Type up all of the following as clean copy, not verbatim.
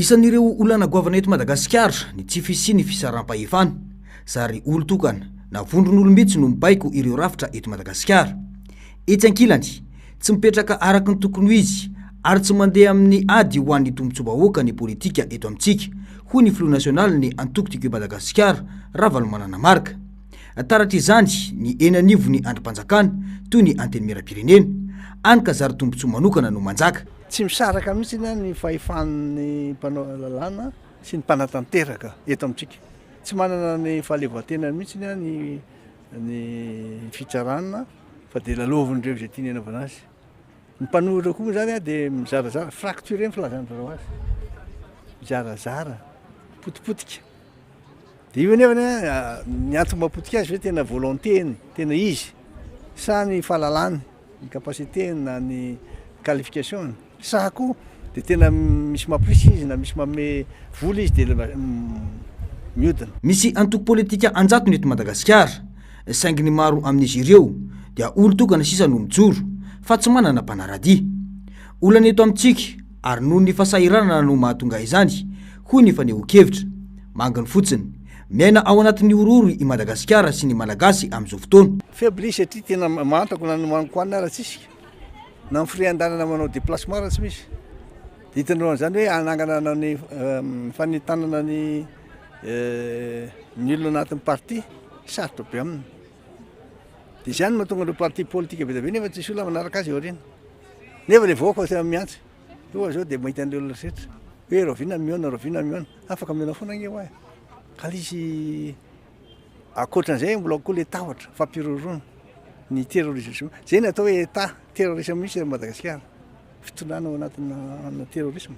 Isan'ireo olana goavana eto Madagasikara ny tsy fisiany fisaram-pahefana sary olo-tokana na vondron'olo mihitsy no mibaiko ireo rafitra eto Madagasikara. Etsy ankilany tsy mipetraka araka ny tokony ho izy ary tsy mandeha amin'ny ady ho an'ny tombotsoa-bahoaka ny politika eto amintsika, hoy ny Front National ny antoko-tiko Madagasikara Ravalomanana Marika. Taratra izany ny enanivony andrim-panjakana toy ny anteny miram-pirenena any ka zary tombotsoa manokana no manjaka. Tsy misaraka mihitsy ny fahefan'ny mpanao lalàna sy ny mpanatanteraka eto amintsika. Tsy manana ny fahaleovan-tena mihitsy ny fitsarana fa de lalaovin'ireo izay tiany hanaovana azy. Ny mpanohitra koa zany de mizarazara fracturé ny filazan'ireo azy. Mizarazara, potipotika. De io nefa ny antony mapotika azy hoe tena volonté-ny, tena izy, sa ny fahalalany, ny capacité-ny na ny qualification. Sa koa de tena misy mampisy izy na misy manome vola izy de mihodina. Misy antoko politika anjatony eto Madagasikara, saingy ny maro amin'izy ireo dia olo-tokana sisa no mijoro fa tsy manana mpanaradia. Olana eto amintsika ary noho ny fahasahiranana no mahatonga izany, hoy ny fanehoan-kevitra. Mangany fotsiny, miaina ao anatin'ny orory i Madagasikara sy ny malagasy amin'izao fotoana. Faible satria tena mantako na mankoanina ara tsisika. Na ny firian-danana manao déplacement ara tsy misy. De hitanao zany hoe ananganana ny fanetanana ny olona anatin'ny parti sarotra be aminy. De zany mahatonga ireo parti politika be da be nefa tsisy olona manaraka azy eo aoriana. Nefa le vahoaka tena miantso. Io zao de mahita an'ireo olona rehetra hoe Rovina miona, afaka miona foana anie hoahy. Ka izy akoatran'izay mbola koa le tahotra fampiroroana ny terrorisme. Zay natao hoe état terrorisme mihitsy Madagasikara. Fitondrana ao anatina terrorisme.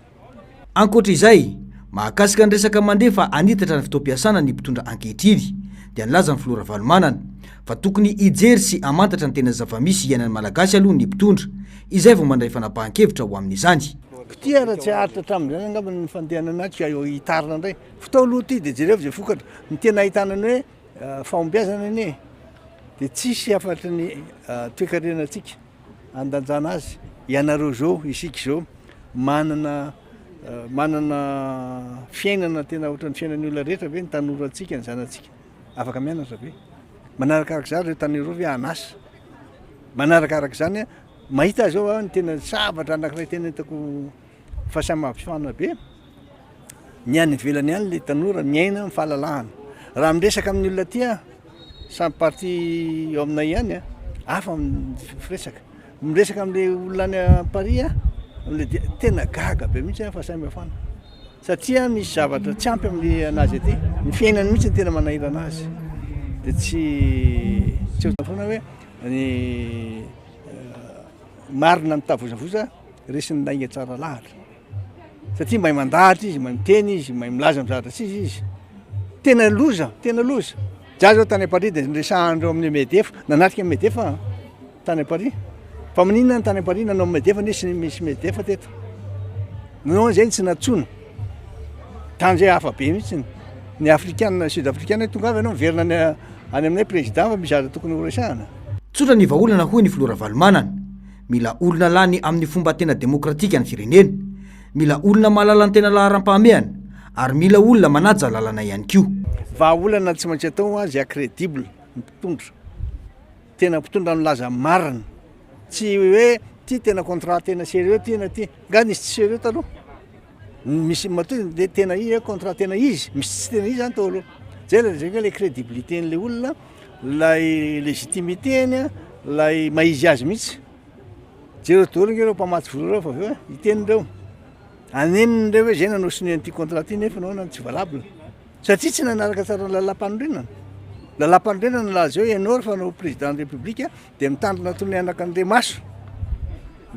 Ankoatra izay, mahakasika ny resaka mandefa anitatra ny fitaom-piasana ny mpitondra ankehitriny dia nilaza ny Front Ravalomanana fa tokony hijery sy hamantatra ny tena zava-misy iainan'ny malagasy aloha ny mpitondra, izay vao mandray fanapahan-kevitra ho amin'izany. Tia raha tsy haritra hatramin'izany angamba ny fandehanana azy ka hitarina indray. Fotoa aloha ty de jereo zay vokatra ny tena ahitanany hoe fahombiazana anie de tsisy afatry ny toe-karenantsika andanjana azy. Ianareo zao, isika zao manana fiainana tena ohatran'ny fiainan'ny olona rehetra ve ny tanorantsika ny zanatsika. Afaka mianatra be. Manarakarak' zany ireo tanora hoe anasa. Manarakarak' zany mahita zao ny tena zavatra anankiray tena hitako fahasamihafana be. Ny any ivelany any le tanora miaina amin'ny fahalalahana. Raha miresaka amin'ny olona tia samy parti eo aminay ihany hafa miresaka. Miresaka amin'le olona any Paris le tena gaga be mihitsy fahasamihafana. Satria misy zavatra tsy ampy amin'ny anazy aty. Ny fiainany mihitsy ny tena manahira anazy. De tsy foana hoe ny marina mitavozavoza resiny nainga tsara lahatra. Satria mahay mandahatra izy, mahay miteny izy, mahay milaza mizahatra tsisy izy. Tena loza. Za zao tany Paris de niresahandreo amin'ny Medefa, nanatrika Medefa tany Paris. Fa maninona ny tany Paris nanao Medefa nisy misy Medefa teto. Nanao zay tsy natsona. Tany zay hafa be mihitsy ny afrikana, sud-afrikana tonga avy anao miverina any aminay président fa mizara tokony ho resahana. Tsotra ny vahaolana hoy ny Front Ravalomanana. Mila olona lany amin'ny fomba tena demokratika ny firenena. Mila olona mahalala ny tena laharam-pahamehana ary mila olona manaja lalana ihany koa. Vahaolana tsy maintsy atao azy crédible mpitondra. Tena mpitondra milaza marina. Tsy hoe ty tena contrat tena sérieux tena ty. Nga nisy tsy sérieux taloha. Misy matoy de tena izy contrat tena izy, misy tsy tena izy zany tao. Zay le crédibilité-n'le olona, lay légitimité-ny, lay maizy azy mihitsy. Jereo daholo ireo mpamatsy vola reo fa aveo itenindreo. Anenindreo hoe zay nanao signé an'ity contrat ty nefa nanao tsy valable. Satria tsy nanaraka tsara lalam-panorenana. Lalam-panorenana laza hoe ianao rehefa anao président de république de mitandrina toy ny anakan'ireo maso.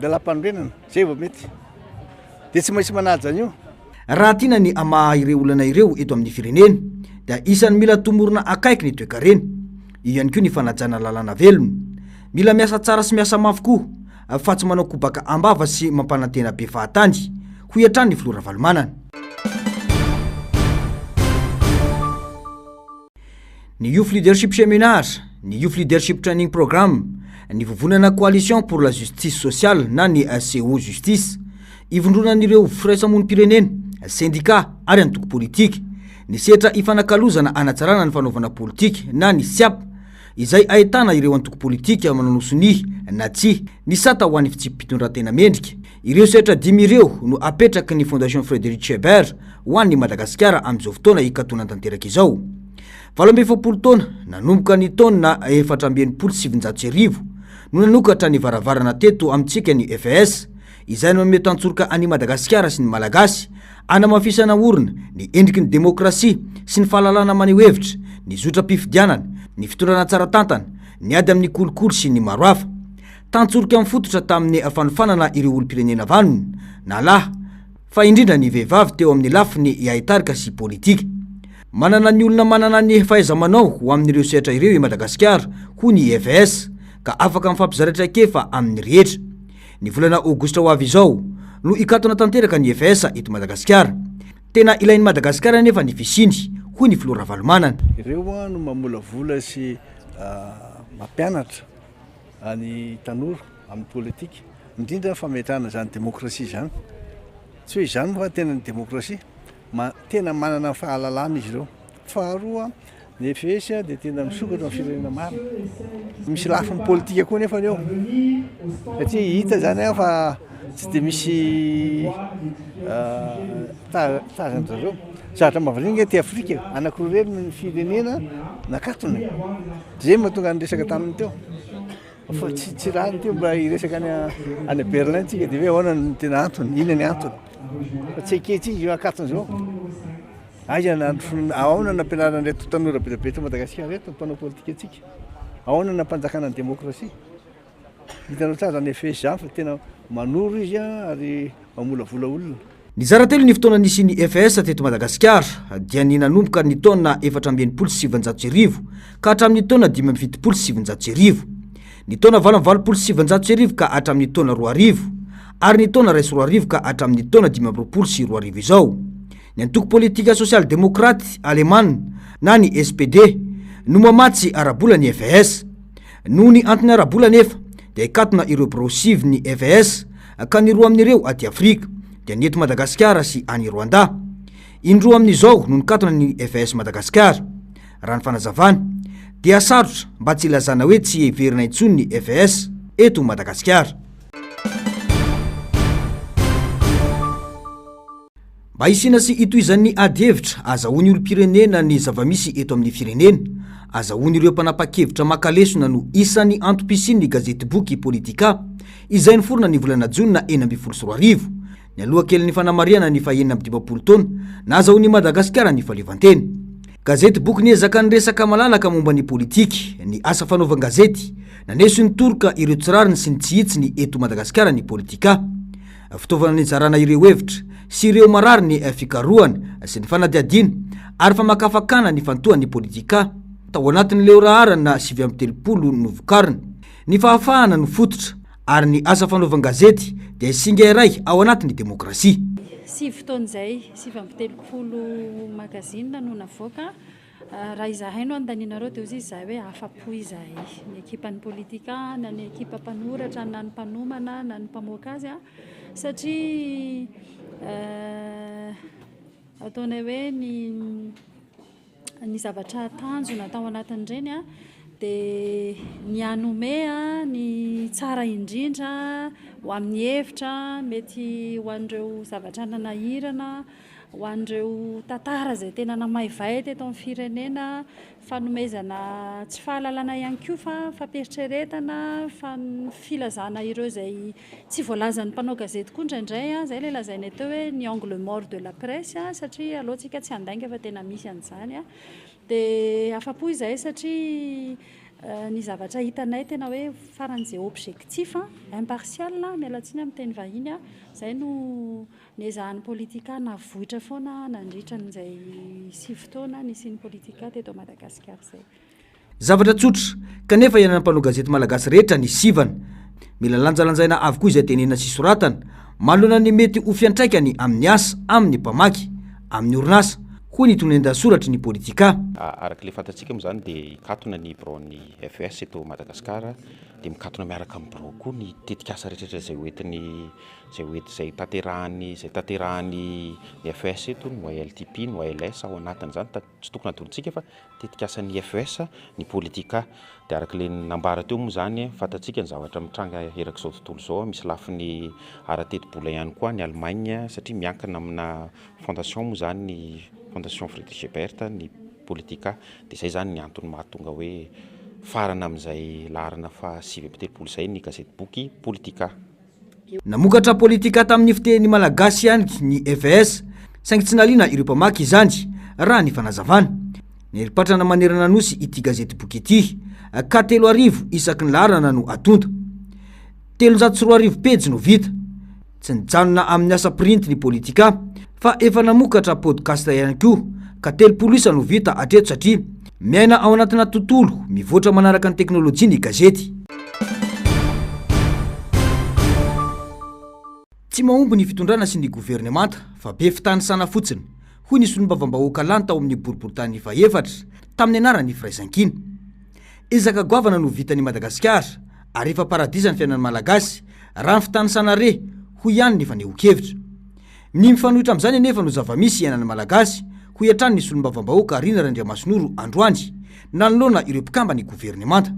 Lalam-panorenana, zay vao mety. De tsy maintsy manaja an'io. Raha tiana ny amaha ireo olana ireo eto amin'ny firenena dia isan'ny mila tomorona akaiky ny toe-karena. Io ihany koa ny fanajana lalàna velona. Mila miasa tsara sy miasa mafy koa fa tsy manao kobaka ambava sy mampanantena be fahatany, hoy hatrany ny Front Ravalomanana. Ny Youth Leadership Seminar, ny Youth Leadership Training Programme, ny vovonana Coalition pour la Justice Sociale na ny CO Justice, ivondronan'ireo firaisamon'ny pirenena sendika ary antoko politika ny setra ifanakalozana anatsarana ny fanaovana politika na ny siap izay ahitana ireo antoko politika mananosony na tsy ny sata ho an'ny fitsipitondratena mendrika. Ireo setra dimy ireo no apetraky ny Fondation Frédéric Chébert ho an'ny Madagasikara amin'izao fotoana ikatona tanteraka izao. 17 taona nanomboka ny taona 470 no nanokatra ny varavarana teto amintsika ny FS izay no manome tantsoroka an'i Madagasikara sy ny Malagasy anamafisana orona ny endriky ny demokrasia sy ny fahalalana maneho hevitra, ny zotra-pifidianana, ny fitondrana tsara tantana, ny ady amin'ny kolokolo sy ny maro hafa. Tantsoroka mifototra tamin'ny afanofanana ireo olom-pirenena vanona na lahy fa indrindra ny vehivavy teo amin'ny lafiny iahitarika sy politika. Manana ny olona manana ny fahaiza-manao ho amin'ireo setra ireo i Madagasikara ho ny FS ka afaka mifampizaratra kefa amin'ny rehetra. Ny volana Aogositra ho avy izao no ikatona tanteraka ny FS eto Madagasikara. Tena ilain'ny Madagasikara nefa ny fisiny ho ny Flora Valomanana. Ireo no mamolavola sy mampianatra any tanora amin'ny politika, indrindra fametrahana zany demokrasia zany. Tsy hoe izany fa tena ny demokrasia, tena manana fahalalana izy ireo. Faharoa, ny FS dia tena misokatra amin'ny firenena maro. Misy lafiny politika koa nefa reo. Satria hita zany fa tsy dia misy tazana zareo. Zatra mavariana ty Afrika, anankiroa reny ny firenena nakatona. Zay mahatonga ny resaka taminy teo. Fa tsy raha teo mba iresaka any Berlin tsika dia hoe ahoana ny tena antony, inona ny antony. Fa tsy akehitriny akatona zao. Ahoana nampianarana reto tanora betabetra Madagasikara reto mpanao politika antsika. Ahoana nampanjakana ny demokrasia. Hitanao tsara ny FS zany fa tena manoro izy ary mamolavola olona. Ny zaratelo ny fotoana nisy ny FS teto Madagasikara dia ny nanomboka ny taona 470 ka hatramin'ny taona 570. Ny taona 770 ka hatramin'ny taona 2000 ary ny taona 20 ka hatramin'ny taona 520 izao. Ny antoko politika social-demokraty Alemana na ny SPD no mamatsy arabola ny FS. Noho ny antony arabola nefa dia ikatona ireo progressive ny FS ka niroa amin'ireo aty Afrika dia ny eto Madagasikara sy any Rwanda. Indroa amin'izao no nikatona ny FS Madagasikara. Raha ny fanazavana dia sarotra mba tsy ilazana hoe tsy heverina intsony ny FS eto Madagasikara. Mba isina sy itoizan'ny ady hevitra azahoany olom-pirenena ny zavamisy eto amin'ny firenena, azahoany ireo mpanapa-kevitra makalesona no isan'ny antom-pisin'ny gazety boky politika izay niforona ny volana Jona 2024. Ny alohankelin'ny fanamariana ny 420 taona na azahoany Madagasikara ny fahaleovantena. Gazety boky niezaka ny resaka malalaka momba ny politika, ny asa fanaovan-gazety, naneso ny toroka ireo tsirariny sy ny tsy hitsiny eto Madagasikara ny politika. Fitaovana ny zarana ireo hevitra sy ireo marary ny fikarohana sy ny fanadiadiana ary famakafakana ny fantohan'ny politika tao anatin'ileo raharana 730 no vokariny. Ny fahafahana no fototra ary ny asa fanaovan-gazety dia singa iray ao anatin'ny demokrasia. 7 taona zay 730 magazine no navoaka. Raha izahay no andaninareo dia izy izahay hoe afa-po izahay ny ekipan'ny politika na ny ekipa mpanoratra na ny mpanomana na ny mpamoaka azy satria ataonay hoe ny zavatra tanjona tao anatin'ireny dia ny anome ny tsara indrindra ho amin'ny hevitra mety ho an'ireo zavatra nanahirana ho an'ireo tantara izay tena namaivay teto amin'ny firenena, fanomezana tsy fahalalana ihany koa fa fampieritrretana, filazana ireo izay tsy voalazan'ny mpanao gazety koa indraindray izay ilay lazainy teo hoe ny angle mort de la presse satria alohantsika tsy handainga fa tena misy an'izany dia afa-po izahay satria ny zavatra hitanay tena hoe faran'izay objectif impartial mialatsiny amin'ny teny vahiny izay no niezahan'ny politika navohitra foana nandritra n'izay 7 taona nisian'ny politika teto Madagasikara izay. Zavatra tsotra kanefa ianana mpanao gazety malagasy rehetra ny sivana mila lanjalanjaina avokoa izay tenena sy soratana manoloana ny mety ho fiantraikany amin'ny asa amin'ny mpamaky amin'ny orinasa hoy ny tonenda soratry ny politika. Arak'ilay fantatsika moa zany dia mikatona ny braony FS eto Madagasikara dia mikatona miaraka amin'ny brao koa ny tetikasa rehetrarehetra zay tanterahany ny FS eto ny OLTP ny OLS ao anatiny zany tsy tokony atolontsika fa tetikasan'ny FS ny politika. Dia arak'ilay nambara teo moa zany fantatsika ny zavatra mitranga erak'izao tontolo izao misy lafiny ara-teti-bola ihany koa ny Allemagne satria miankina amina fondation moa zany ny fondation Friedrich Ebert ny politika. Dia izay zany ny antony mahatonga hoe farana amin'izay laharana fa 7 izay ny gazety boky politika. Namokatra politika tamin'ny fiteny malagasy ihany ny FS saingy tsy naliana ireo mpamaky izany raha ny fanazavana. Neripatrana manerana nosy ity gazety boky ity ka 3,000 isaky ny laharana no atonta. 304 pejy no vita. Tsy nijanona amin'ny asa print ny politika fa efa namokatra podcast ihany koa ka 30 isa no vita atreto satria miaina ao anatina tontolo mivoatra manaraka ny teknôlôjia ny gazety. Tsy mahomby ny fitondrana sy ny governemanta fa be fitanisana fotsiny hoy ny solombavam-bahoaka lany tao amin'ny boriboritany faefatra tamin'ny anaran'ny firaisan-kina. Ezaka goavana no vitan'i Madagasikara ary efa paradisa ny fiainan'ny malagasy raha ny fitanisana re hoy ihany ny faneho-kevitra. Ny mifanohitra amin'izany anefa no zava-misy iainan'ny malagasy hoy hatrany ny solombavam-bahoaka Rina Randriamasinoro androany nanoloana ireo mpikamba ny governemanta.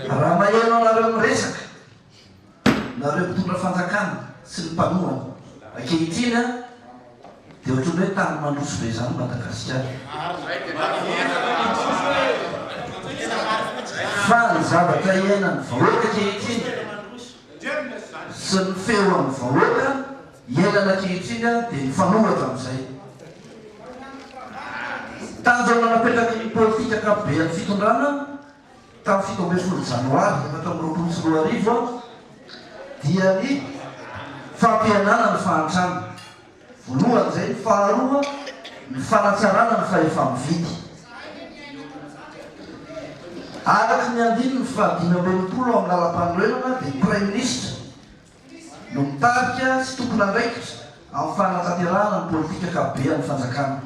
Raha maheno anareo miresaka nareo mpitondra fanjakana sy ny mpanohana ankehitriny dia ohatran'ny hoe tany mandroso be zany Madagasikara. Fa ny zavatra iainan'ny vahoaka ankehitriny sy ny feo amin'ny vahoaka iainana ankehitriny dia mifanohatra amin'izay. Tanjona napetraka ny politika ankapobeny fitondrana tamin'ny 17 janoary 2024 dia ny fampihenana ny fahantrana. Voalohany izay, faharoa ny fanatsarana ny fahefa-mividy. Araky ny andininy fa 520 amin'ny lalam-panorenana dia Prime Ministre no mitarika sy tompona andraikitra amin'ny fanatanterahana ny politika ankapobeny fanjakana.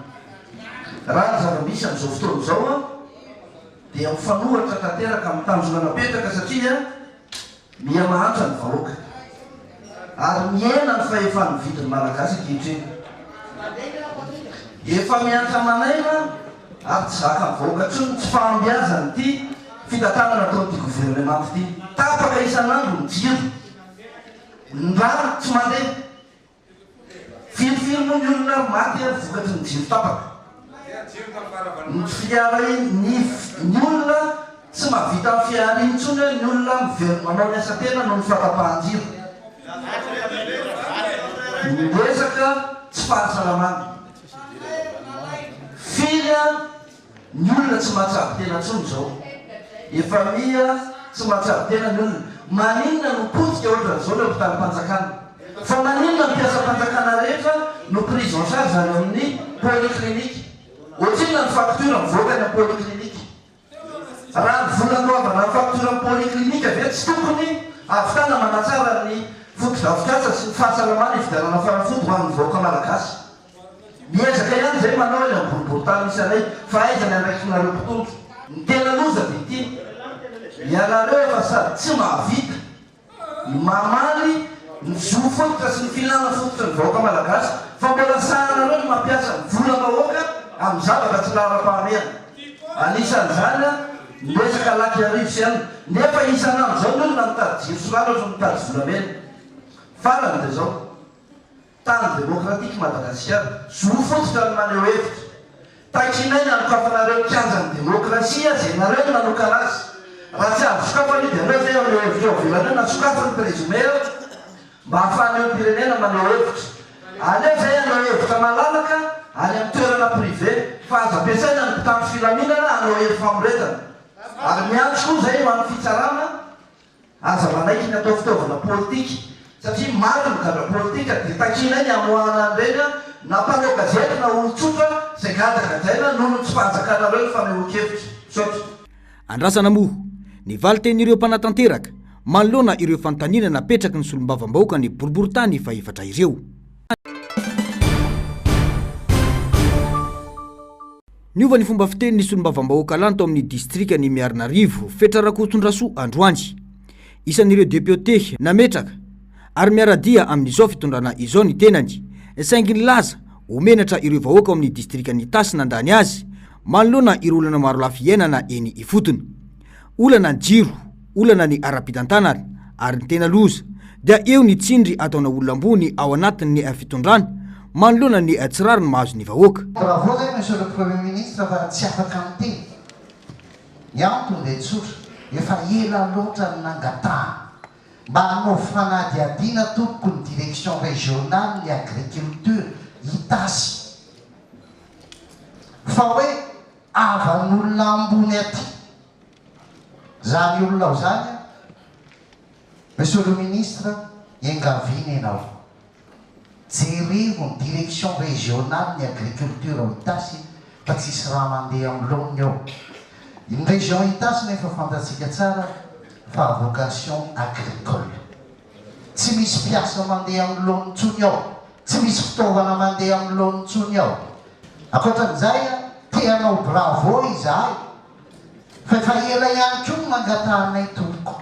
Raha ny zava-misy amin'izao fotoana izao dia mifanohatra tanteraka amin'ny tanjona napetraka satria miha-mahantra ny vahoaka ary miaina ny fahefa-ny vidiny malagasy ankehitriny. Efa miantra manaina ary tsy zaka ny vahoaka tsony tsy fahambiazany ity fitantanana ataon'ity governemanta ity. Tapaka isan'andro ny jiro, ny rano tsy mandeha, firy moa ny olona maty ary vokatry ny jiro tapaka. Ny fiara ny olona tsy mahavita amin'ny fiara iny intsony ny olona manao ny asa tena no ny fatapahan-jiro. Ny resaka tsy fahasalamana. Firy ny olona tsy mahatsabo tena intsony zao. Efa mia tsy mahatsabo tena ny olona. Maninona no potika ohatran'izao le hopitaly mpanjakana. Fa maninona ny mpiasa mpanjakana rehetra no prise en charge any amin'ny polyclinique. Ohatrina ny facture mivoaka ny polyclinique. Raha ny volandoavana ny facture ny polyclinique avy tsy tokony avitana manatsara ny foto-drafitrasa sy ny fahasalamana ividanana fanafody ho an'ny vahoaka malagasy. Miezaka ihany izay manao eny amin'ny boriboritany isanay fa aiza ny andraikinareo mpitondro. Ny tena loza dia ity. Ianareo efa sady tsy mahavita ny mamaly ny zo fototra sy ny filana fototra ny vahoaka malagasy fa mbola sahanareo ny mampiasa ny volam-bahoaka amin'ny zavatra tsy lara-pahamehana. Anisan'izany ny resaka laky arivo sy ihany nefa isan'andro zao ny olona mitady jiro solana ohatry mitady volamena. Farany dia zao tany demokratika Madagasikara zo fototra ny maneho hevitra. Takinay nanokafanareo kianjan'ny demokrasia zay nareo nanokana azy. Raha tsy avy sokafany dia nareo zay maneho hevitra eo ivelany na sokafany présumé mba hahafahany eo pirenena maneho hevitra. Aleo zay haneo hevitra malalaka any amin'ny toerana privé fa azo ampiasaina ny mpitandro filaminana haneo hery famoretana. Ary miantso koa zay ho amin'ny fitsarana aza manaiky ny atao fitaovana politika satria maro ny gadra politika dia takinay ny amoahana an'ireny na mpanao gazety na olon-tsotra izay gadagajaina noho ny tsy fanjakanareo ny fanehoan-kevitra. Sotra. Andrasana moa ny valiten'ireo mpanatanteraka manoloana ireo fanontaniana napetraky ny solombavam-bahoaka ny boriboritany faefatra ireo. Niova ny fomba fiteny ny solombavam-bahoaka lanto amin'ny distrika ny Miarinarivo Fetrarakotondrasoa Androany. Isan'ireo député nametraka ary miaradia amin'izao fitondrana izao ny tenany. Saingy ny laza omenatra ireo vahoaka amin'ny distrika ny Tasy nandany azy manoloana ireo olana maro lafiainana eny ifotony. Olana ny jiro, olana ny ara-pitantanana ary ny tena loza dia eo ny tsindry ataona olona ambony ao anatin'ny fitondrana manoloana ny tsirary ny mahazo ny vahoaka. Raha vao zay monsieur le premier ministre fa tsy afaka miteny. Ny antony dia tsotra, efa ela loatra ny nangatahana mba hanao fanadihadiana tompoko ny direction régionale ny agriculture Itasy. Fa hoe avan'olona ambony aty. Zany olona ao zany, monsieur le ministre, engavina ianao. Jerevo ny direction régionale ny agriculture ao Itasy fa tsisy raha mandeha amin'ny laoniny ao. Ny région Itasy nefa fantatsika tsara fa vocation agricole. Tsy misy mpiasa mandeha amin'ny laoniny tsony ao, tsy misy fitaovana mandeha amin'ny laoniny tsony ao. Ankoatran'izay, teanao bravo izahay. Fa efa ela ihany koa mangatahanay tompoko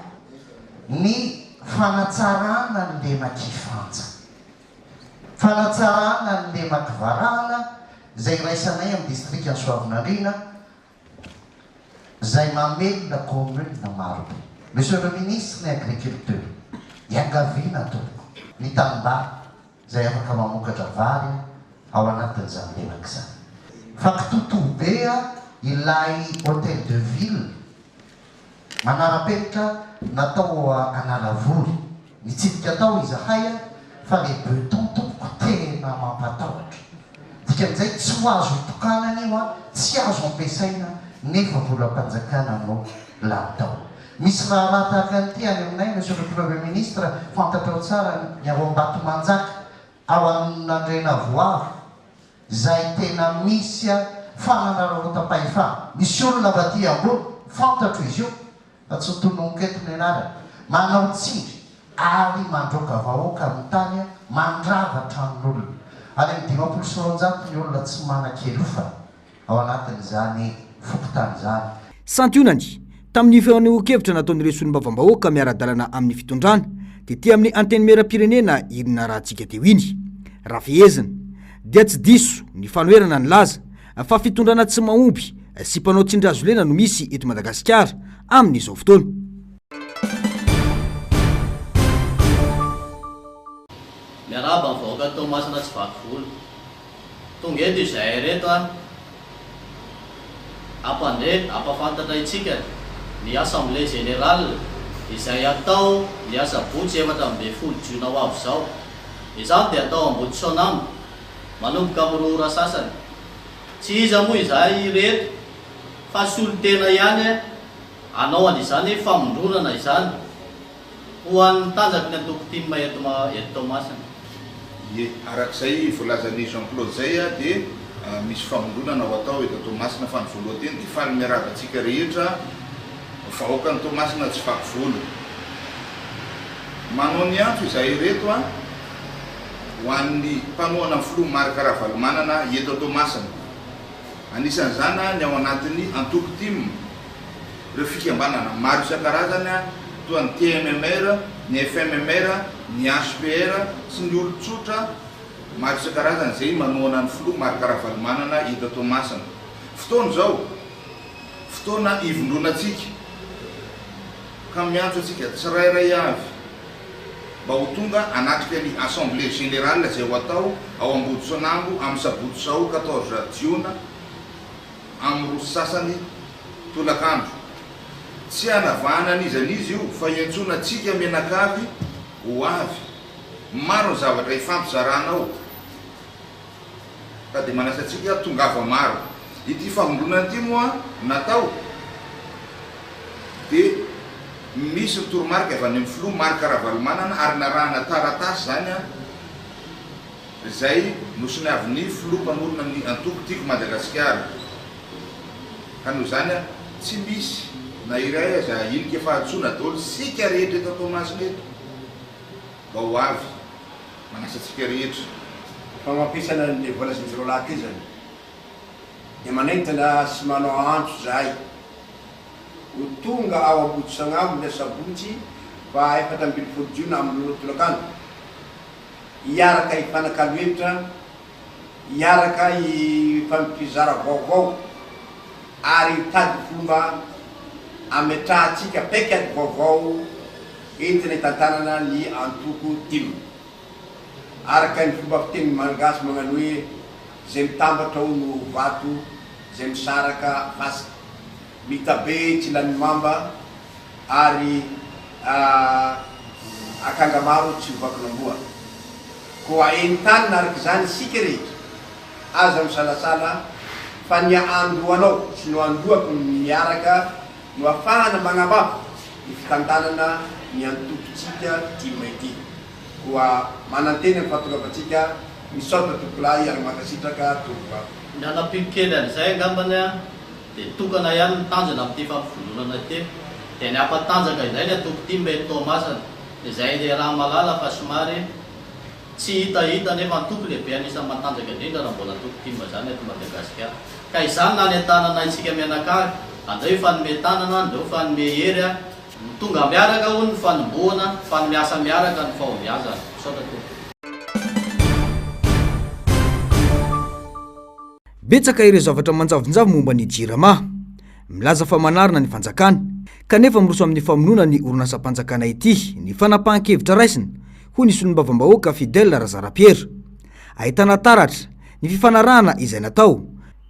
ny fanatsarana ny leman-kifanja, fanatsarana ny leman-kivarahana izay raisanay amin'ny distrika Soavinandriana izay mamelona commune marobe. Monsieur le ministre ny agriculture, iangaviana tompoko ny tanimbary izay afaka mamokatra vary ao anatin'izany lemaka izany. Fa kitotobe ilay hôtel de ville manara-penitra natao Analavory. Mitsidika tao izahay fa le beton tompoko tena mampatahotra. Dikan'izay tsy ho azo tokanana io, tsy azo ampiasaina nefa vola mpanjakana no latao. Misy raha tahaka an'ity any aminay monsieur le premier ministre, fantatrao tsara ny ao Ambatomajaka ao amin'Andrena Voavy izay tena misy fananarotapahefana. Misy olona vaty ambony fantatro izy io fa tsy tononoketony anarany manao tsindry ary mandroka vahoaka amin'ny tany mandravatra amin'olona. Any amin'ny 500 ny olona tsy manan-kelo fa ao anatin'izany fokotany izany. Santionany tamin'ny feon'okevitra nataon'ireo solombavam-bahoaka miara-dalana amin'ny fitondrana dia tia amin'ny anteny meram-pirenena irina rahantsika teo iny. Raha fehezina dia tsy diso ny fanoherana ny laza fa fitondrana tsy mahomby sy mpanao tsindry azo lena no misy eto Madagasikara amin'izao fotoana. Miaraba ny vahoaka Tomasina tsy vaky volo. Tonga eto izay reto ampafantatra itsika ny assemblée générale izay atao ny asabotsy 14 Jona ho avy izao. Izany dia atao Ambotsonamo manomboka amin'ny ora sasany. Tsy iza moa izay reto fa solotena ihany anao an'izany famondronana izany ho an'ny tanjaky ny antokotima eto Tomasina. Arak'izay volazan'ny Jean-Claude zay dia misy famondronana ho atao eto Tomasina fa ny voalohany dia faly miaravatsika rehetra vahoaka ny Tomasina tsy vaky volo. Manao ny antso izay reto ho an'ny mpanohana ny filoha Marc Ravalomanana eto Tomasina. Anisan'izany ny ao anatin'ny antokotima ireo fikambanana maro isan-karazany toa ny TMMR, ny FMMR, ny HPR sy ny olon-tsotra maro isan-karazany izay manohana ny filoha Marc Ravalomanana eto Tomasina. Fotoana zao fotoana ivondronatsika ka miantso atsika tsirairay avy mba ho tonga anatrika ny assemblée générale izay ho atao ao Ambotsonambo amin'ny sabotsy sao 14 Jiona amin'ny roa sasany tolakandro. Tsy hanavahana an'izan'izy io fa iantsoana atsika menakavy ho avy. Maro ny zavatra ifampizaranao ka dia manasa atsika tongava maro. Ity famondronana ity moa natao dia misy ny toromarika avy any amin'ny filoha Marc Ravalomanana ary narahana taratasy zany izay nosoniavin'ny filoha mpanorona ny antoko-tiako Madagasikara. Ka noho zany tsy misy na iray aza inika fahatsoana daholo sika rehetra eto Tomasina eto mba ho avy manasa atsika rehetra. Fa mampisana ny vola sy ny zero laky zany. dia manentana sy manao antso zahay ho tonga ao Aboto Sagnambo le sabotsy fa 17 Jiona amin'ny lotolakano iaraka ifanakaloevitra iaraka ifampizara vaovao ary mitady fomba ametrahantsika paikady vaovao entina hitantanana ny antoko dimy araka ny fomba fiteny malagasy magnano hoe zay mitambatra ao no vato zay misaraka fasika mitabe tsy lany mamba ary akanga maro tsy hovakinamboa koa entanina araka zany sika rehetra aza misalasala fa ny andoanao sy no andoako miaraka no afahana magnambava ny fitantanana ny antokontsika dimy ity koa mananteny ny fahatongavatsika misaotra tompolahy ary mankasitraka tompobava ny anampivokely an'izay angambany a dia tokana ihany mitanjana amin'ity fampivondronana ity dia ny ampatanjaka izay ny atoko ity mba hitao masana izay le raha malala fa somary tsy hitahita nefa antoko lehibe anisan'ny matanjaka indrindra raha mbola atoko timba zany eto Madagasikara ka izany na ny antanana isika mianakary andreo fanome tanana andreo fanome hery a tonga miaraka ho ny fanomboana fa ny miasa miaraka ny fahomiazana misaotra tompoko. Betsaka ireo zavatra manjavonjavo momba ny JIRAMA milaza fa manarina ny fanjakana kanefa miroso amin'ny famonoana ny orinasa-panjakana ity ny fanapahan-kevitra raisina ho ny solom-bavambahoaka Fidèle Razarapiera ahitana taratra ny fifanarahana izay natao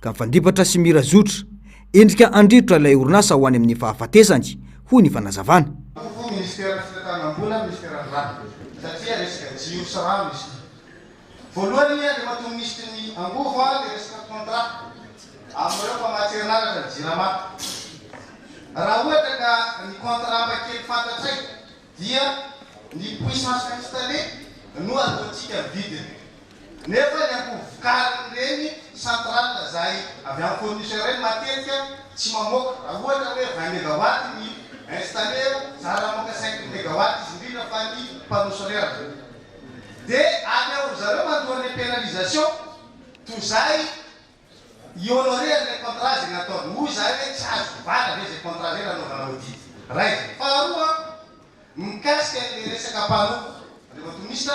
ka mifandipatra sy mirazotra endrika andritra ilay orinasa ho any amin'ny fahafatesany ho ny fanazavana. Ministera fitantanam-bola ministera rano satria resaka jiro sy rano izy voalohany dia mahatonga misy ny angovo a dia resaka contrat amin'ireo mpamatsirinaratra JIRAMA raha ohatra ka ny contrat mba kely fantatsay dia ny puissance installée no ataontsika vidiny nefa ny angovo vokariny reny centrale zay avy amin'ny fournisseur reny matetika tsy mamoaka raha ohatra hoe 20 mégawatt ny installé zara moka 5 mégawatt izy indrindra fa ny panneau solaire dia any zareo mandoa ny pénalisation toy zay honoré le contrat zay nataony hoy zay hoe tsy azo vala ve zay contrat zay nanaovana audit ray faharoa mikasika le resaka panneau rehefa tominista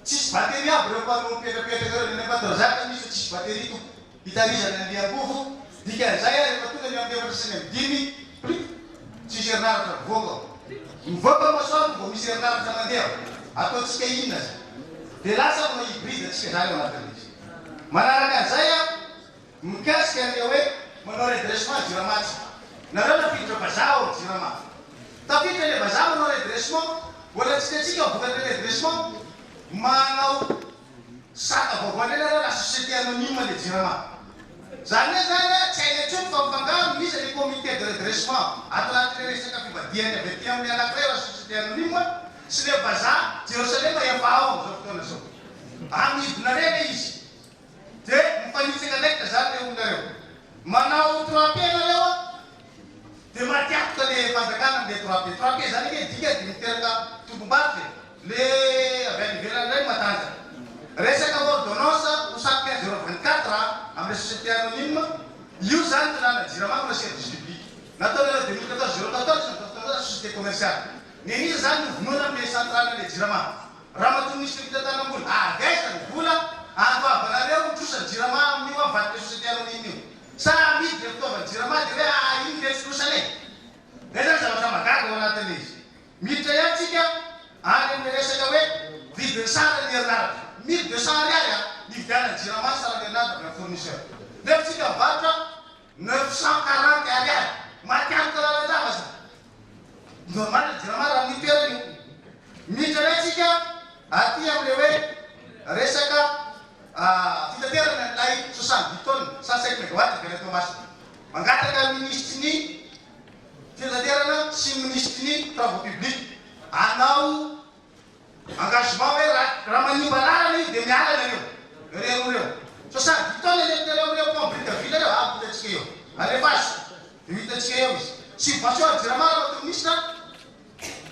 tsisy batterie aby reo panneau mipetrapetraka reo nefa tozaka misy tsisy batterie to hitarizana ny angovo dikan'izay rehefa tonga ny amin'ny efatra sy ny dimy tsisy herinaratra mivoaka mivoaka masoandro vao misy herinaratra mandeha ataontsika inona zay dia lasa manao hybride atsika zany ao anatin'izy manaraka an'izay a mikasika ny hoe manao redressement JIRAMA nareo nafiditra vazaha ao JIRAMA tafiditra le vazaha manao redressement mbola tsikatsika vokatra redressement manao saka vaovoanena la société anonyme le JIRAMA zany hoe zany tsy haina tsony fa mifangaro misy le comité de redressement ato anatin'ny resaka fivadiany avy aty amin'ny anankiray la société anonyme sy le vazaha Jerosalema efa ao zao fotoana zao amidina reny izy dia mifanitsaka ndraikitra zany le olona reo manao 3P nareo a dia matiatoka le fanjakana amle 3P zany hoe dika di miteraka tombom-barotra le avy any ivelany ray matanjaka resaka ordonnance hosaky 15/24 amle société anonyme io zany tanàna JIRAMA na service public nataonareo 2014 société commerciale nen'izy zany novonoana amle centrale le JIRAMA raha mahatonga misy fitantanam-bola agaisa ny vola antoavanareo trosa JIRAMA amin'io am'vaty le société anonyme io sa amidy le fitaovany JIRAMA dia hoe iny le filosany zay zany zavatra magaga ao anatin'izy miditra iantsika any amin'ny resaka hoe vidiny sara ny herinaratra 1200 ariary a nividianany JIRAMA sara ny herinaratra avy amin'ny fournisseur nefa tsika mivarotra 940 ariary matianoka lalanjava zany normal JIRAMA raha amin'ny toerany io miditra antsika aty amle hoe resaka fitaterana lay 70 tonnes 105 mégawatt vela tomasina mangataka ministre ny fitaterana sy ministre ny travaux publics anao engagement hoe raha manimba lalana io dia miala nareo reo 70 tonnes elereo pombrika vita reo hitatsika eo alefasy dia hitatsika eo izy subvention JIRAMA raha ministre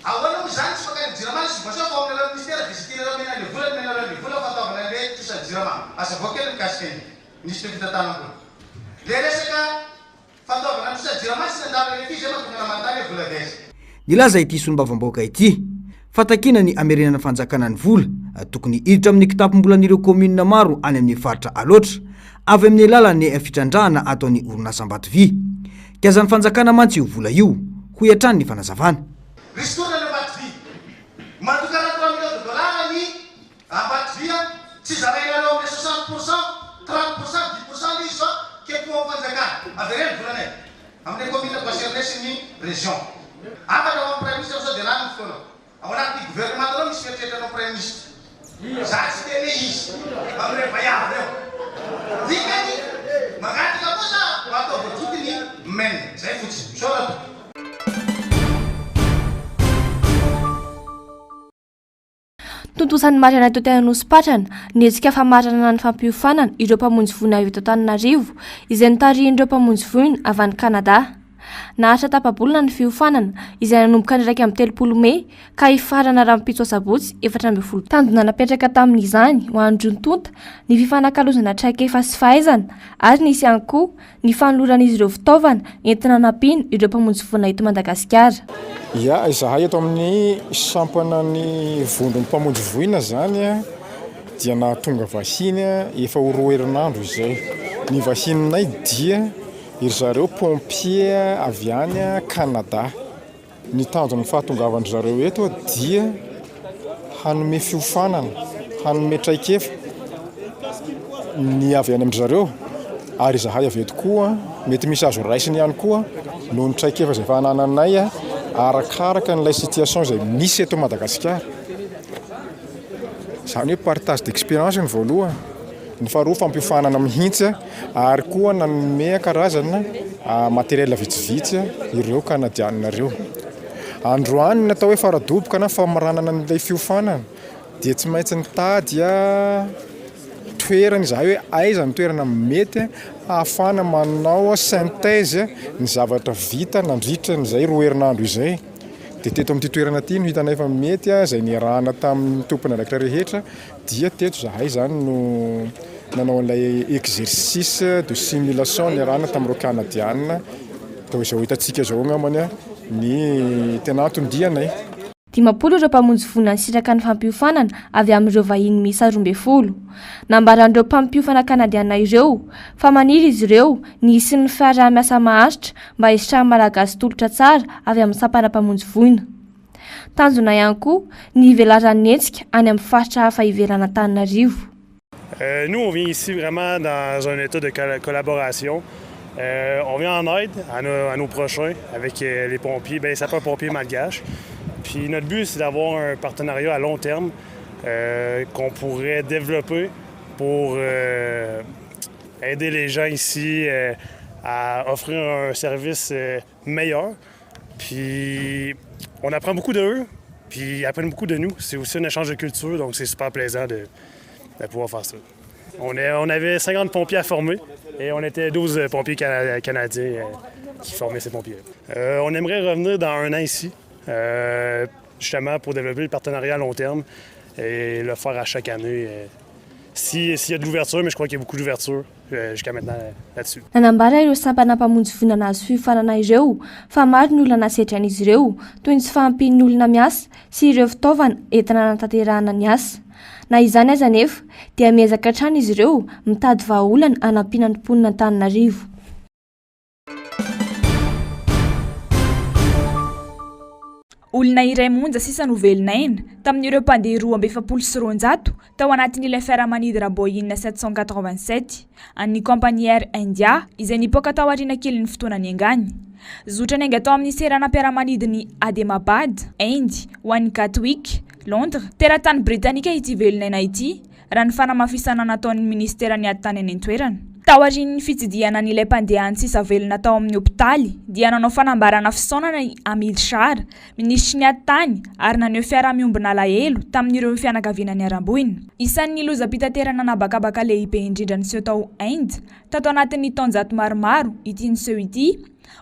ahoana moa zany tsy fakany JIRAMA subvention fa amin'ny alalan'ny ministère visitireo mena le vola fataovana le tosa JIRAMA asa voakely mikasika iny ministre fitantanam-bola dia resaka fanaovana androsajiramasi nandalo rehefa izy mahatonga namantany vola vesa. Nilaza ity sonom-bavam-baoaka ity fatakina ny amerinana fanjakana ny vola tokony hiditra amin'ny kitapom-bolan'ireo kominina maro any amin'ny faritra aloatra avy amin'ny alalan'ny fitrandrahana ataon'ny orinasam-batovy. Kiazan'ny fanjakana mantsy io vola io ho iatrany ny fanazavana. Ristorana ny Ambatovy matokana 3 millions de dollars ny Ambatovy tsy zaraina eo amin'ny 60%, 30%, 10% izy fa kepo fanjakana avereny volanay amin'ny commune concernées sy ny région. Afaka ao premier ministre sao dia nany fotoana ao anaty gouvernement aloha misy fieritreritranao premier ministre za tsy teny izy amin'ny vaiavy reo dikany magnatika kosa atao voatokony men zay fotsiny misaorana. Tuntusan'ny marana teto Anosipatrana niezika famarana ny fampiofanana ireo mpamonjy voina eto Antananarivo izay nitarihin'ireo mpamonjy voina avy any Kanada. Nahatra tapabolona ny fiofanana izay nanomboka ny 30 Mey ka hifarana rampitso sabotsy 14. Tanjona napetraka tamin'izany ho andro tonta ny fifanakalozana traikefa sy fahaizana ary nisy ihany koa ny fanoloran'izy ireo fitaovana entina nampiana ireo mpamonjy voina eto Madagasikara. Ya izahay eto amin'ny sampana ny vondron'ny mpamonjy voina zany dia nahatonga vahiny efa ho 2 herinandro izay. Ny vahininay dia iry zareo pompier avy any Kanada. Ny tanjon'ny fahatongavandry zareo eto dia hanome fiofanana, hanome traikefa ny avy any amin'ny zareo ary izahay avy eto koa mety misy azo raisiny ihany koa noho ny traikefa izay fanananay arakaraka n'ilay situation izay misy eto Madagasikara. Zany hoe partage d'expérience ny voalohany, ny faharoa fampiofanana mihitsy ary koa nanome karazana matériel vitsivitsy ireo Kanadianina ireo. Androany natao hoe faradoboka na famaranana n'ilay fiofanana dia tsy maintsy nitady toerana izahay hoe aiza ny toerana mety ahafana manao synthèse ny zavatra vita nandritra n'izay 2 herinandro izay. Dia teto amin'ity toerana ity no hitanay fa mety izay niarahana tamin'ny tompony anankiray rehetra dia teto izahay zany no nanao an'ilay exercice de simulation niarahana tamin'ireo Kanadianina toa izao hitantsika izao angambany ny tena antondianay. 10 ireo mpamonjy voina nisiraka ny fampiofanana avy amin'ireo vahiny miisa 12. Nambaran'ireo mpampiofana Kanadiana ireo fa maniry izy ireo ny isin'ny fiarah-miasa maharitra mba hisitran'ny malagasy tolotra tsara avy amin'ny sampana mpamonjy voina. Tanjona ihany koa ny ivelaran'ny hetsika any amin'ny faritra hafa ivelana Antananarivo. Nous, on vient ici vraiment dans un état de collaboration. On vient en aide à nos prochains avec les pompiers, les sapeurs-pompiers malgaches. Puis notre but, c'est d'avoir un partenariat à long terme qu'on pourrait développer pour aider les gens ici à offrir un service meilleur. Puis on apprend beaucoup d'eux, puis ils apprennent beaucoup de nous. C'est aussi un échange de culture, donc c'est super plaisant de pouvoir faire ça. On avait 50 pompiers à former et on était 12 pompiers canadiens qui formaient ces pompiers. On aimerait revenir dans 1 an ici. Justement pour développer le partenariat à long terme et le faire à chaque année. S'il y a de l'ouverture, mais je crois qu'il y a beaucoup d'ouverture jusqu'à maintenant là-dessus. Nanambara ireo sampana mpamonjy voina nahazo fiofanana ireo fa maro ny olona nasetrany ireo toy ny tsy fahampian'ny olona miasa sy ireo fitaovana entina nanatanterahana ny asa. Na izany aza nefa dia miezaka hatrany izy ireo mitady vahaolana hanampiana ny mponina Antananarivo. Olona iray monja sisa novelinaina tamin'ireo mpandeha 220 tao anatin'ilay fiaramanidina Boeing 787 an'ny compagnie Air India izay nipoaka tao aoriana kely ny fotoana niangany. Zotra ny ainga tao amin'ny seranam-piaramanidiny Ahmedabad, Inde, ho an'ny Gatwick, Londres, teratany Britanika ity velinaina ity raha ny fanamafisana nataon'ny ministera ny ady tany any an-toerana. Tao aorian'ny fitsidiana n'ilay mpandeha sisa velona tao amin'ny hopitaly dia nanao fanambarana fisaonana i Hamid Shah, ministra ny ady tany ary naneho fiaraha-miombona alahelo tamin'ireo fianakaviana ny aram-boina. Isan'ny lozam-pitaterana nabakabaka lehibe indrindra niseho tao Inde tato anatin'ny taonjato maromaro ity niseho ity,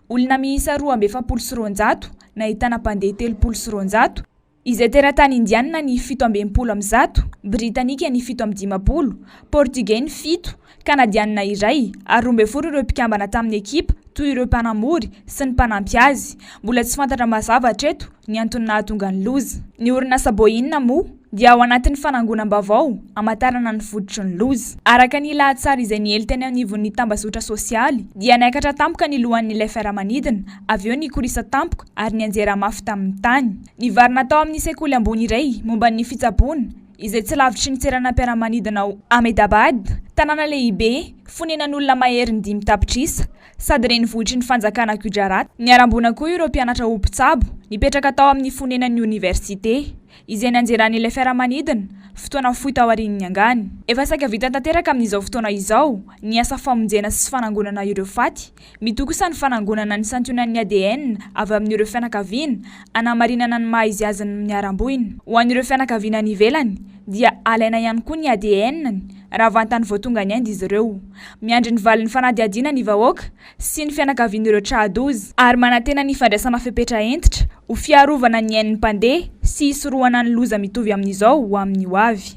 olona miisa 220 nahitana mpandeha 300 izay teratany indiana ny 17 britanika ny 17 portugais ny 7 kanadianina iray ary 24 ireo mpikambana tamin'ny ekipa toy ireo mpanamory sy ny mpanampy azy mbola tsy fantatra mazavatra eto ny antony nahatonga ny loza ny orinasa Boeing moa dia ao anatin'ny fanangonam-baovao amatarana ny fodotry ny loza araka ny lahatsara izay niely teny anivon'ny tambazotra sosialy dia naikatra tampoka ny lohan'ilay fiaramanidina avy eo ny korisa tampoka ary ny anjera mafy tamin'ny tany ny vary natao amin'ny sekoly ambony iray momba ny fitsaboana izay tsy lavitry ny tseranam-piaramanidina ao Ahmedabad tanàna lehibe fonenan'olona mahery ny 5 tapitrisa sady reny vohitry ny fanjakana Gujarat niarambona koa ireo mpianatra ho mpitsabo nipetraka tao amin'ny fonenan'ny université izay nanjeran'ilay fiaramanidina fotoana fohy tao aorian'ny angany efa saika vita tanteraka amin'izao fotoana izao ny asa famonjena sy fanangonana ireo faty mitoy kosa ny fanangonana ny santionan'ny ADN avy amin'ireo fianakaviana anamarinana ny maha-izy azy ny miaramboina ho an'ireo fianakaviana any ivelany dia alaina ihany koa ny ADN raha vantany voatonga ny ainy izy ireo miandry ny valin'ny fanadiadiana ny vahoaka sy ny fianakavian'ireo trahadozy ary manantena ny fandraisana fepetra entitra ho fiarovana ny ain'ny mpandeha sy hisorohana ny loza mitovy amin'izao ho amin'ny ho avy.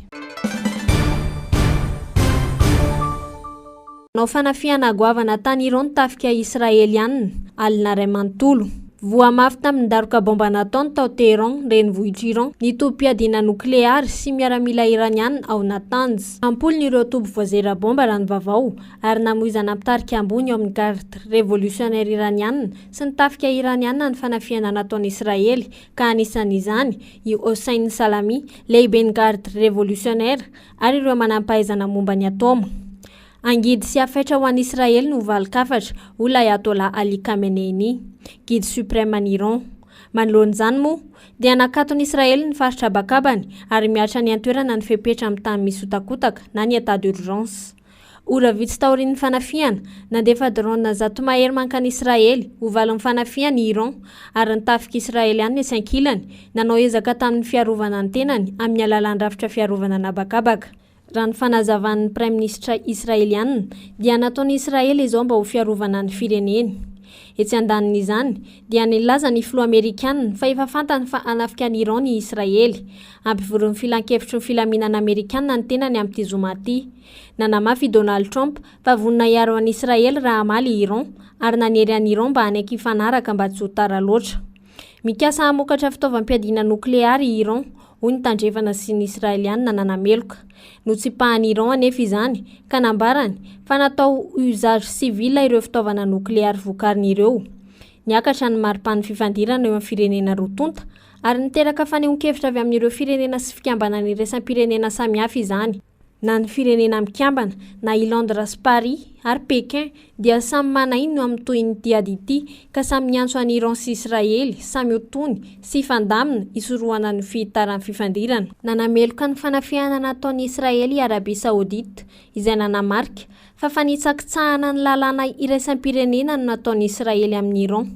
Nao fanafiana goavana tany Iran tafika Israelianina alina ray manontolo voa mafy tamin'ny daroka bomba nataony tao Teheran renivohitra Iran ny tobi-piadiana nokleary sy miaramila iraniana ao Natanz ampolony ireo toby voazera bomba raha ny vavao ary namoizana mitarika ambony ao amin'ny garde révolutionnaire iraniana sy ny tafika iraniana ny fanafiana nataony Israely ka anisan'izany i Hossein Salami lehiben'ny garde révolutionnaire ary ireo manampahaizana momba ny atoma angidy sy afetra ho an'i Israely no valokafatra ho l'Ayatollah Ali Khamenei guide suprême en Iran manoloan'izany moa dia nakatony Israely ny faritra bakabany ary miatra ny antoerana ny fepetra amin'ny tany misy otakotaka na ny état d'urgence ora vitsy taorian'ny fanafiana nandefa drone zato mahery mankany Israely ho valon'ny fanafiana i Iran ary nitafika Israeliana ny sankilany nanao ezaka tamin'ny fiarovana ny tenany amin'ny alalan'ny rafitra fiarovana nabakabaka raha ny fanazavan'ny prime ministre israeliana dia nataony Israely izao mba ho fiarovana ny fireneny etsy andanin'izany dia nilaza ny filoha amerikana fa efa fantany fa anafika ny Iran ny Israely ampivoron'ny filan-kevitry ny filaminana amerikana ny tenany amin'ity zoma ity nanamafy Donald Trump fa vonina hiaro an'i Israely raha amaly i Iran ary nanery an'i Iran mba hanaiky hifanaraka mba tsy ho tara loatra mikasa hamokatra fitaovam-piadiana nokleary i Iran hoy ny tandrevana sy ny Israeliana nanameloka no tsy pahan'i Iran anefa izany ka nambarany fa natao usage civil ireo fitaovana nokleary vokarin'ireo niakatra ny maripany fifandirana eo amin'ny firenena rotonta ary niteraka fanehoan-kevitra avy amin'ireo firenena sy fikambana ny resam-pirenena samihafa izany na ny firenena mikambana na i Londres, Paris ary Pékin dia samy manainy no amin'ny toy ny diady ity ka samy miantso an'i Iran sy Israely samy otony sy fandamina isorohana ny fihitaran'ny fifandirana nanameloka ny fanafiana nataon'i Israely i Arabia Saodita izay nanamarika fa fanitsakitsahana ny lalàna iraisam-pirenena no nataon'i Israely amin'ny Iran